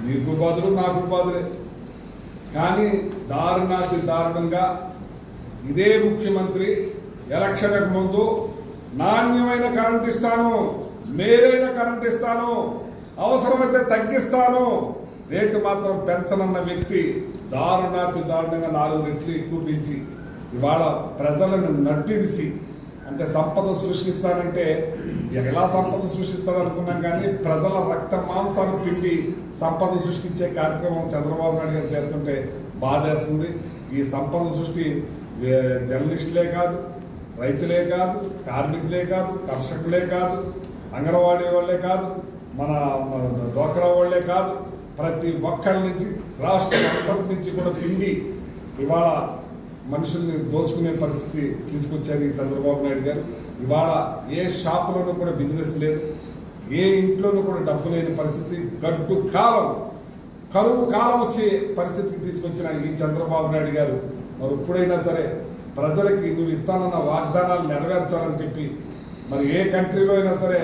నీకు బదులు నాకు బదులే. కానీ దారుణాతి దారుణంగా ఇదే ముఖ్యమంత్రి ఎలక్షన్కు ముందు నాణ్యమైన కరెంట్ ఇస్తాను, మేలైన కరెంట్ ఇస్తాను, అవసరమైతే తగ్గిస్తాను, రేటు మాత్రం పెంచనన్న వ్యక్తి దారుణాతి దారుణంగా 4 రెట్లు ఎక్కువ పెంచి ఇవాళ ప్రజలను నడ్డిరిసి, అంటే సంపద సృష్టిస్తానంటే ఎలా సంపద సృష్టిస్తాడు అనుకున్నాం, కానీ ప్రజల రక్త మాంసాలు పిండి సంపద సృష్టించే కార్యక్రమం చంద్రబాబు నాయుడు గారు చేస్తుంటే బాధేస్తుంది. ఈ సంపద సృష్టి జర్నలిస్టులే కాదు, రైతులే కాదు, కార్మికులే కాదు, కర్షకులే కాదు, అంగన్వాడీ వాళ్ళే కాదు, మన డోక్రా వాళ్ళే కాదు, ప్రతి ఒక్కళ్ళ నుంచి రాష్ట్రం అంతటి నుంచి కూడా పిండి ఇవాళ మనుషుల్ని దోచుకునే పరిస్థితి తీసుకొచ్చారు ఈ చంద్రబాబు నాయుడు గారు. ఇవాళ ఏ షాపులోనూ కూడా బిజినెస్ లేదు, ఏ ఇంట్లోనూ కూడా డబ్బు లేని పరిస్థితి, గడ్డు కాలం, కరువు కాలం వచ్చే పరిస్థితికి తీసుకొచ్చిన ఈ చంద్రబాబు నాయుడు గారు మరి ఎప్పుడైనా సరే ప్రజలకి నువ్వు ఇస్తానన్న వాగ్దానాలు నెరవేర్చాలని చెప్పి మరి ఏ కంట్రీలో అయినా సరే